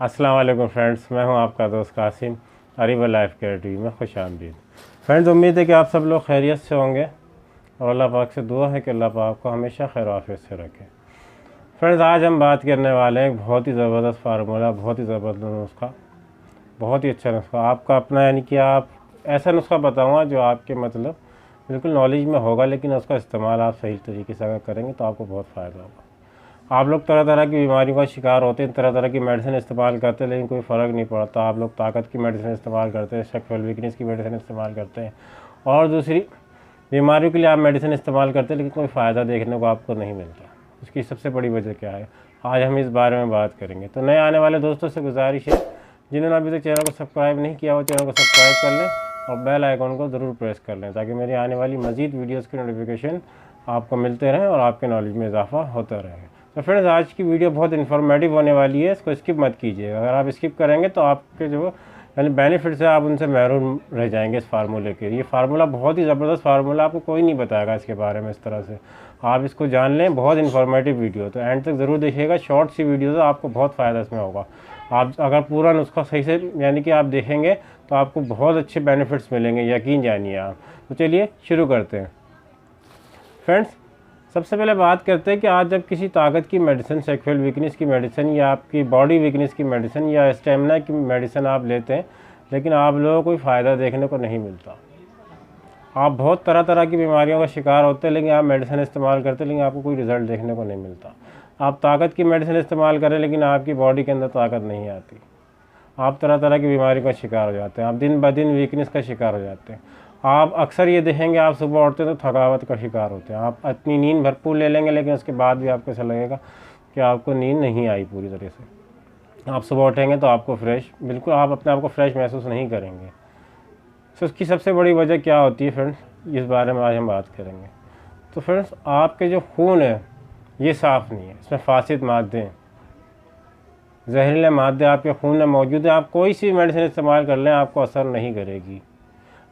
अस्सलाम वालेकुम फ्रेंड्स, मैं हूं आपका दोस्त Qasim. Ariba life care TV में खुश आमदीद। फ्रेंड्स, उम्मीद है कि आप सब लोग खैरियत से होंगे और अल्लाह पाक से दुआ है कि अल्लाह पाक को हमेशा खैर आफियत से रखे। फ्रेंड्स, आज हम बात करने वाले हैं एक बहुत ही ज़बरदस्त फार्मूला, बहुत ही ज़बरदस्त नुस्खा, बहुत ही अच्छा नुस्खा आपका अपना, यानी कि आप ऐसा नुस्खा बताऊँगा जो आपके मतलब बिल्कुल नॉलेज में होगा, लेकिन उसका इस्तेमाल आप सही तरीके से अगर करेंगे तो आपको बहुत फ़ायदा होगा। आप लोग तरह तरह की बीमारियों का शिकार होते हैं, तरह तरह की मेडिसिन इस्तेमाल करते हैं, लेकिन कोई फ़र्क नहीं पड़ता। आप लोग ताकत की मेडिसिन इस्तेमाल करते हैं, सेक्सुअल वीकनेस की मेडिसिन इस्तेमाल करते हैं और दूसरी बीमारियों के लिए आप मेडिसिन इस्तेमाल करते हैं, लेकिन कोई फ़ायदा देखने को आपको नहीं मिलता। उसकी सबसे बड़ी वजह क्या है, आज हम इस बारे में बात करेंगे। तो नए आने वाले दोस्तों से गुजारिश है, जिन्होंने अभी तक चैनल को सब्सक्राइब नहीं किया वो चैनल को सब्सक्राइब कर लें और बेल आइकन को ज़रूर प्रेस कर लें, ताकि मेरी आने वाली मज़ीद वीडियोज़ की नोटिफिकेशन आपको मिलते रहें और आपके नॉलेज में इजाफा होता रहे। तो फ्रेंड्स, आज की वीडियो बहुत इन्फॉर्मेटिव होने वाली है, इसको स्किप मत कीजिएगा। अगर आप स्किप करेंगे तो आपके जो यानी बेनिफिट्स है आप उनसे महरूम रह जाएंगे इस फार्मूले के। ये फार्मूला बहुत ही ज़बरदस्त फार्मूला, आपको कोई नहीं बताएगा इसके बारे में इस तरह से। आप इसको जान लें, बहुत इन्फॉर्मेटिव वीडियो, तो एंड तक ज़रूर देखिएगा। शॉर्ट सी वीडियो है, आपको बहुत फ़ायदा इसमें होगा। आप अगर पूरा नुस्खा सही से यानी कि आप देखेंगे तो आपको बहुत अच्छे बेनिफिट्स मिलेंगे, यकीन जानिए आप। तो चलिए शुरू करते हैं। फ्रेंड्स, सबसे पहले बात करते हैं कि आज जब किसी ताकत की मेडिसिन, सेक्सुअल वीकनेस की मेडिसिन या आपकी बॉडी वीकनेस की मेडिसिन या स्टेमिना की मेडिसिन आप लेते हैं, लेकिन आप लोगों को कोई फ़ायदा देखने को नहीं मिलता। आप बहुत तरह तरह की बीमारियों का शिकार होते हैं, लेकिन आप मेडिसिन इस्तेमाल करते हैं, लेकिन आपको कोई रिज़ल्ट देखने को नहीं मिलता। आप ताकत की मेडिसिन इस्तेमाल करें, लेकिन आपकी बॉडी के अंदर ताकत नहीं आती। आप तरह तरह की बीमारी का शिकार हो जाते हैं, आप दिन ब दिन वीकनेस का शिकार हो जाते हैं। आप अक्सर ये देखेंगे, आप सुबह उठते हैं तो थकावट का शिकार होते हैं। आप अपनी नींद भरपूर ले लेंगे, लेकिन उसके बाद भी आपको ऐसा लगेगा कि आपको नींद नहीं आई पूरी तरह से। आप सुबह उठेंगे तो आपको फ्रेश, बिल्कुल आप अपने आप को फ्रेश महसूस नहीं करेंगे। तो उसकी सबसे बड़ी वजह क्या होती है फ्रेंड्स, इस बारे में आज हम बात करेंगे। तो फ्रेंड्स, आपके जो खून है ये साफ़ नहीं है, इसमें फासिद मादे हैं, जहरीले मादे आपके खून में मौजूद है। आप कोई सी मेडिसिन इस्तेमाल कर लें, आपको असर नहीं करेगी।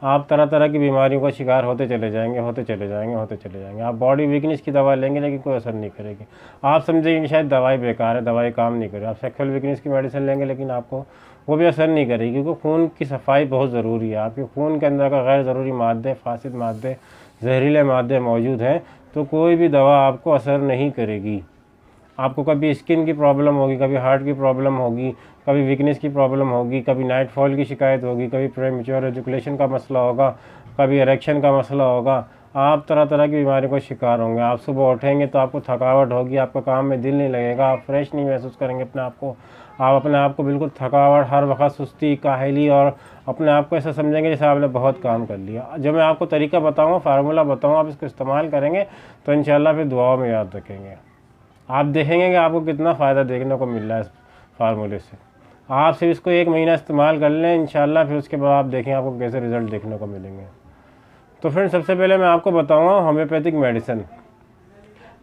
आप तरह तरह की बीमारियों का शिकार होते चले जाएंगे, होते चले जाएंगे, होते चले जाएंगे। आप बॉडी वीकनेस की दवा लेंगे, लेकिन कोई असर नहीं करेगी। आप समझेंगे कि शायद दवाई बेकार है, दवाई काम नहीं करे। आप सेक्सुअल वीकनेस की मेडिसिन लेंगे, लेकिन आपको वो भी असर नहीं करेगी, क्योंकि खून की सफाई बहुत ज़रूरी है। आपके खून के अंदर का गैर ज़रूरी मादे, फासिद मादे, जहरीले मादे मौजूद हैं, तो कोई भी दवा आपको असर नहीं करेगी। आपको कभी स्किन की प्रॉब्लम होगी, कभी हार्ट की प्रॉब्लम होगी, कभी वीकनेस की प्रॉब्लम होगी, कभी नाइट फॉल की शिकायत होगी, कभी प्रीमैच्योर एजुकेशन का मसला होगा, कभी इरेक्शन का मसला होगा। आप तरह तरह की बीमारियों का शिकार होंगे। आप सुबह उठेंगे तो आपको थकावट होगी, आपका काम में दिल नहीं लगेगा, आप फ्रेश नहीं महसूस करेंगे अपने आप को। आप अपने आप को बिल्कुल थकावट, हर वक्त सुस्ती, काहली और अपने आप को ऐसा समझेंगे जैसे आपने बहुत काम कर लिया। जो मैं आपको तरीका बताऊँगा, फार्मूला बताऊँगा, आप इसको इस्तेमाल करेंगे तो इंशाल्लाह फिर दुआओं में याद रखेंगे। आप देखेंगे कि आपको कितना फ़ायदा देखने को मिल रहा है इस फार्मूले से। आप सिर्फ इसको 1 महीना इस्तेमाल कर लें इंशाल्लाह, फिर उसके बाद आप देखें आपको कैसे रिज़ल्ट देखने को मिलेंगे। तो फ्रेंड्स, सबसे पहले मैं आपको बताऊंगा होम्योपैथिक मेडिसिन।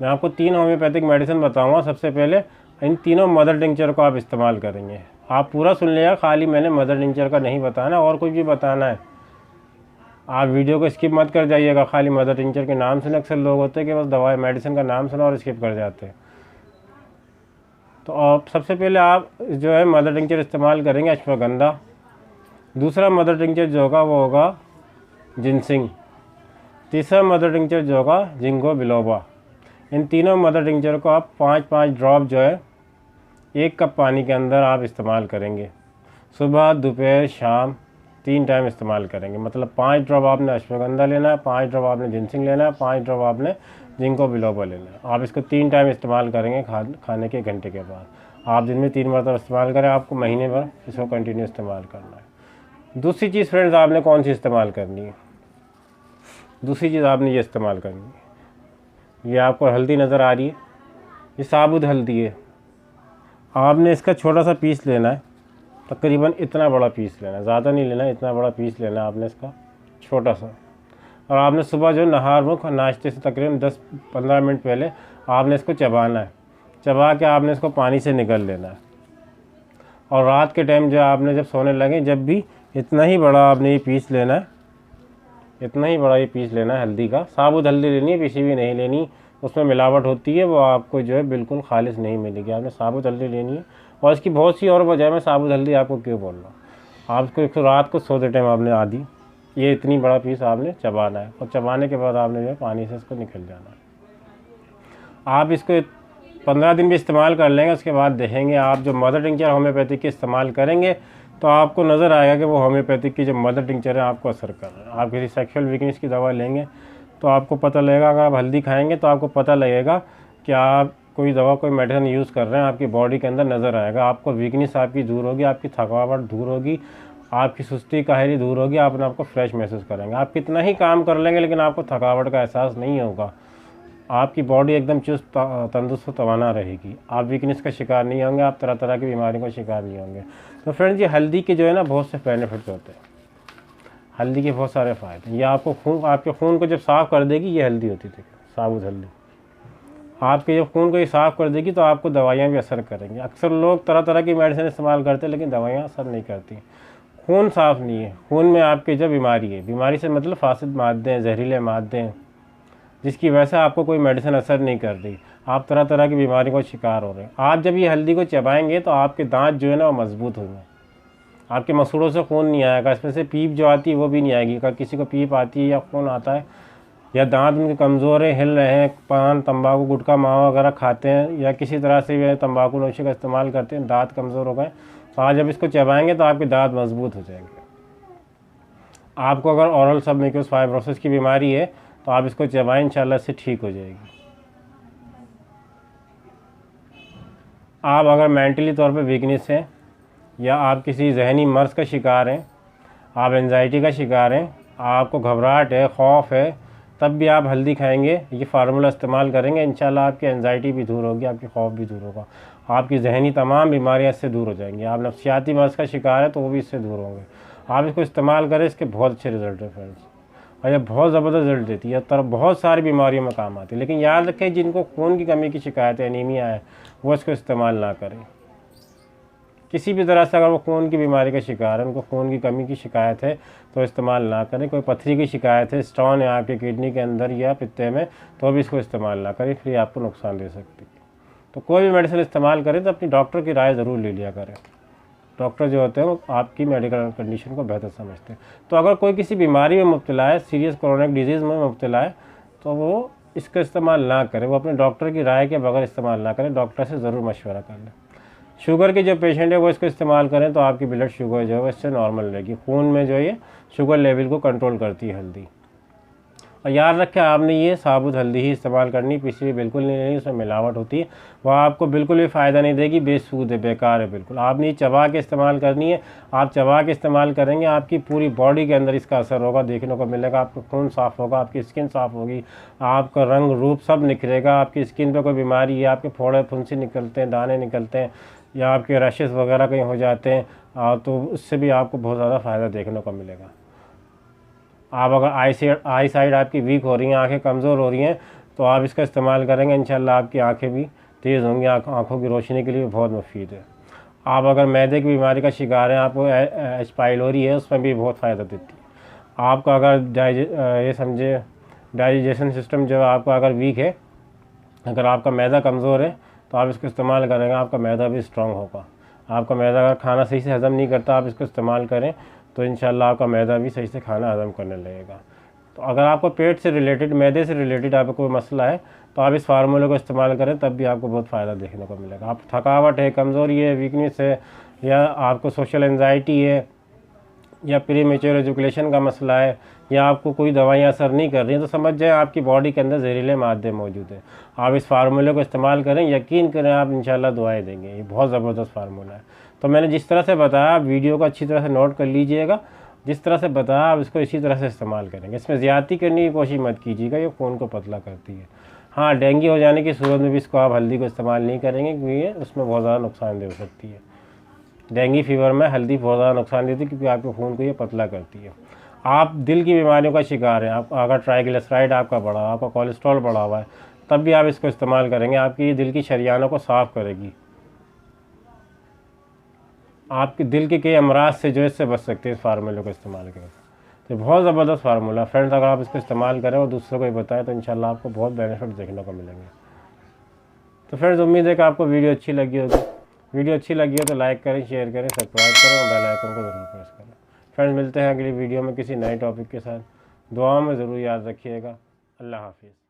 मैं आपको 3 होम्योपैथिक मेडिसिन बताऊंगा। सबसे पहले इन तीनों मदर टिंचर को आप इस्तेमाल करेंगे। आप पूरा सुन लिया, खाली मैंने मदर टिंचर का नहीं बताना और कुछ भी बताना है। आप वीडियो को स्किप मत कर जाइएगा, खाली मदर टिंचर के नाम सुने। अक्सर लोग होते हैं कि बस दवाई मेडिसिन का नाम सुना और स्किप कर जाते हैं। तो आप सबसे पहले आप जो है मदर टिंचर इस्तेमाल करेंगे अश्वगंधा। दूसरा मदर टिंचर जो होगा वो होगा जिनसिंग। तीसरा मदर टिंचर जो होगा जिंगो बिलोबा। इन तीनों मदर टिंचर को आप 5-5 ड्रॉप जो है 1 कप पानी के अंदर आप इस्तेमाल करेंगे। सुबह, दोपहर, शाम 3 टाइम इस्तेमाल करेंगे। मतलब 5 ड्रॉप आपने अश्वगंधा लेना है, 5 ड्रॉप आपने जिनसिंग लेना है, 5 ड्रॉप आपने जिंको बिलोबा लेना है। आप इसको 3 टाइम इस्तेमाल करेंगे खाने के घंटे के बाद। आप दिन में 3 मरतबा इस्तेमाल करें, आपको महीने भर इसको कंटिन्यू इस्तेमाल करना है। दूसरी चीज़ फ्रेंड्स, आपने कौन सी इस्तेमाल करनी है? दूसरी चीज़ आपने ये इस्तेमाल करनी है, ये आपको हल्दी नज़र आ रही है, ये साबुत हल्दी है। आपने इसका छोटा सा पीस लेना है, तकरीबन इतना बड़ा पीस लेना है, ज़्यादा नहीं लेना, इतना बड़ा पीस लेना है आपने इसका छोटा सा। और आपने सुबह जो नहार मुख नाश्ते से तकरीबन 10-15 मिनट पहले आपने इसको चबाना है। चबा के आपने इसको पानी से निगल लेना है। और रात के टाइम जो आपने जब सोने लगे, जब भी इतना ही बड़ा आपने ये पीस लेना है, इतना ही बड़ा ये पीस लेना है हल्दी का। साबुत हल्दी लेनी है, पीसी हुई नहीं लेनी, उसमें मिलावट होती है, वो आपको जो है बिल्कुल खालिश नहीं मिलेगी। आपने साबुत हल्दी लेनी है और इसकी बहुत सी और वजह, मैं साबुत हल्दी आपको क्यों बोल रहा हूँ। आपको एक तो रात को सोते टाइम आपने आधी ये इतनी बड़ा पीस आपने चबाना है, और चबाने के बाद आपने जो है पानी से इसको निकल जाना है। आप इसको 15 दिन भी इस्तेमाल कर लेंगे, उसके बाद देखेंगे आप जो मदर टिंचर होम्योपैथिक की इस्तेमाल करेंगे तो आपको नज़र आएगा कि वो होम्योपैथिक की जो मदर टिंचर है आपको असर कर रहा है। आप किसी सेक्सुअल वीकनेस की दवा लेंगे तो आपको पता लगेगा, अगर आप हल्दी खाएंगे तो आपको पता लगेगा कि आप कोई दवा कोई मेडिसिन यूज़ कर रहे हैं, आपकी बॉडी के अंदर नज़र आएगा। आपको वीकनेस आपकी दूर होगी, आपकी थकावट दूर होगी, आपकी सुस्ती काहली दूर होगी, आप अपने आपको फ्रेश महसूस करेंगे। आप कितना ही काम कर लेंगे लेकिन आपको थकावट का एहसास नहीं होगा, आपकी बॉडी एकदम चुस्त तंदुरुस्त तवाना रहेगी, आप वीकनेस का शिकार नहीं होंगे, आप तरह तरह की बीमारियों का शिकार नहीं होंगे। तो फ्रेंड्स, ये हल्दी के जो है ना बहुत से बेनिफिट्स होते हैं, हल्दी के बहुत सारे फ़ायदे। ये आपको आपके खून को जब साफ़ कर देगी, ये हल्दी होती थी साबुत हल्दी, आपके जब खून को ये साफ़ कर देगी तो आपको दवाइयाँ भी असर करेंगी। अक्सर लोग तरह तरह की मेडिसिन इस्तेमाल करते हैं लेकिन दवाइयाँ असर नहीं करती। खून साफ़ नहीं है, खून में आपके जब बीमारी है, बीमारी से मतलब फासिद मादे हैं, जहरीले मादे हैं, जिसकी वजह से आपको कोई मेडिसिन असर नहीं कर रही, आप तरह तरह की बीमारी का शिकार हो रहे हैं। आप जब ये हल्दी को चबाएंगे तो आपके दांत जो है ना वो मजबूत होंगे, आपके मसूड़ों से खून नहीं आएगा, इसमें से पीप जो आती है वो भी नहीं आएगी। अगर किसी को पीप आती है या खून आता है या दांत उनके कमज़ोर है, हिल रहे हैं, पान तंबाकू गुटखा मावा वगैरह खाते हैं या किसी तरह से वे तंबाकू नोशी का इस्तेमाल करते हैं, दांत कमज़ोर हो गए, तो आज जब इसको चबाएंगे तो आपके दांत मजबूत हो जाएंगे। आपको अगर ओरल सबम्यूकस फाइब्रोसिस की बीमारी है तो आप इसको चबाएं, इंशाल्लाह से ठीक हो जाएगी। आप अगर मेंटली तौर पे वीकनेस है या आप किसी जहनी मर्ज़ का शिकार हैं, आप एंजाइटी का शिकार हैं, आपको घबराहट है, खौफ है, तब भी आप हल्दी खाएंगे, ये फार्मूला इस्तेमाल करेंगे, इंशाल्लाह आपकी एंजाइटी भी दूर होगी, आपकी खौफ भी दूर होगा, आपकी जहनी तमाम बीमारियां इससे दूर हो जाएंगी। आप नफ्सियाती मर्ज़ का शिकार है तो वो भी इससे दूर होंगे। आप इसको इस्तेमाल करें, इसके बहुत अच्छे रिजल्ट है फ्रेंड्स, और ये बहुत ज़बरदस्त रिजल्ट देती है, तरह बहुत सारी बीमारियों में काम आती है। लेकिन याद रखें, जिनको खून की कमी की शिकायत है, एनीमिया है, वो इसको इस्तेमाल ना करें। किसी भी तरह से अगर वो खून की बीमारी का शिकार है, उनको खून की कमी की शिकायत है तो इस्तेमाल ना करें। कोई पथरी की शिकायत है, स्टोन है आपके किडनी के अंदर या पित्ते में, तो भी इसको इस्तेमाल ना करें, फिर आपको नुकसान दे सकती है। तो कोई भी मेडिसिन इस्तेमाल करें तो अपनी डॉक्टर की राय ज़रूर ले लिया करें। डॉक्टर जो होते हैं वो आपकी मेडिकल कंडीशन को बेहतर समझते हैं। तो अगर कोई किसी बीमारी में मुब्तला है, सीरियस क्रोनिक डिजीज़ में मुब्तला है, तो वो इसका इस्तेमाल ना करें, वो अपने डॉक्टर की राय के बगैर इस्तेमाल ना करें, डॉक्टर से ज़रूर मशवरा कर लें। शुगर के जो पेशेंट है वो इसको इस्तेमाल करें तो आपकी ब्लड शुगर जो है वो इससे नॉर्मल रहेगी, खून में जो ये शुगर लेवल को कंट्रोल करती है हल्दी। और याद रखें, आपने ये साबुत हल्दी ही इस्तेमाल करनी, पिसी हुई बिल्कुल नहीं लेनी, उसमें मिलावट होती है, वह आपको बिल्कुल भी फ़ायदा नहीं देगी, बेसूद है, बेकार है बिल्कुल। आपने ये चबा के इस्तेमाल करनी है, आप चबा के इस्तेमाल करेंगे, आपकी पूरी बॉडी के अंदर इसका असर होगा, देखने को मिलेगा, आपका खून साफ़ होगा, आपकी स्किन साफ़ होगी, आपका रंग रूप सब निखरेगा, आपकी स्किन पर कोई बीमारी है, आपके फोड़े फुंसी निकलते हैं, दाने निकलते हैं या आपके रशेस वगैरह कहीं हो जाते हैं, तो उससे भी आपको बहुत ज़्यादा फ़ायदा देखने को मिलेगा। आप अगर आई साइड आपकी वीक हो रही हैं, आंखें कमज़ोर हो रही हैं, तो आप इसका इस्तेमाल करेंगे, इंशाल्लाह आपकी आंखें भी तेज़ होंगी, आँखों की रोशनी के लिए बहुत मुफीद है। आप अगर मैदे की बीमारी का शिकार हैं, आपको एच पाइलोरी है, उसमें भी बहुत फ़ायदा देती है। आपका अगर ये समझे डाइजेशन सिस्टम जो आपका अगर वीक है, अगर आपका मैदा कमज़ोर है तो आप इसको इस्तेमाल करेंगे, आपका मैदा भी स्ट्रॉन्ग होगा। आपका मैदा अगर खाना सही से हज़म नहीं करता, आप इसको इस्तेमाल करें तो इंशाल्लाह आपका मैदा भी सही से खाना हज़म करने लगेगा। तो अगर आपको पेट से रिलेटेड, मैदे से रिलेटेड आपको कोई मसला है तो आप इस फार्मूले को इस्तेमाल करें, तब भी आपको बहुत फ़ायदा देखने को मिलेगा। आप थकावट है, कमज़ोरी है, वीकनेस है, या आपको सोशल एंजाइटी है, या प्री मेच्योर एजुकेशन का मसला है, या आपको कोई दवाइयाँ असर नहीं कर रही हैं, तो समझ जाए आपकी बॉडी के अंदर जहरीले मादे मौजूद हैं। आप इस फार्मूले को इस्तेमाल करें, यकीन करें आप इंशाल्लाह दुआएं देंगे। ये बहुत ज़बरदस्त फार्मूला है। तो मैंने जिस तरह से बताया, आप वीडियो को अच्छी तरह से नोट कर लीजिएगा, जिस तरह से बताया आप इसको इसी तरह से इस्तेमाल करेंगे। इसमें ज़्यादती करने की कोशिश मत कीजिएगा, ये खून को पतला करती है। हाँ, डेंगू हो जाने की सूरत में भी इसको आप हल्दी को इस्तेमाल नहीं करेंगे, क्योंकि उसमें बहुत ज़्यादा नुकसानदेह हो सकती है। डेंगू फीवर में हल्दी बहुत ज़्यादा नुकसान देती है, क्योंकि आपके खून को ये पतला करती है। आप दिल की बीमारियों का शिकार हैं, आप अगर ट्राइग्लिसराइड आपका बढ़ा, आपका कोलेस्ट्रॉल बढ़ा हुआ है, तब भी आप इसको इस्तेमाल करेंगे, आपकी दिल की शरियानों को साफ़ करेगी, आपके दिल के कई अमराज से जो इससे बच सकते हैं इस फार्मूले को इस्तेमाल करें। तो बहुत ज़बरदस्त फार्मूला फ्रेंड्स, अगर आप इसको इस्तेमाल करें और दूसरों को भी बताएं तो इंशाल्लाह आपको बहुत बेनिफिट देखने को मिलेंगे। तो फ्रेंड्स, उम्मीद है कि आपको वीडियो अच्छी लगी होगी। वीडियो अच्छी लगी हो तो लाइक करें, शेयर करें, सब्सक्राइब करें और बेल आइकन को ज़रूर प्रेस करें। फ्रेंड्स मिलते हैं अगली वीडियो में किसी नए टॉपिक के साथ। दुआओं में ज़रूर याद रखिएगा। अल्लाह हाफिज़।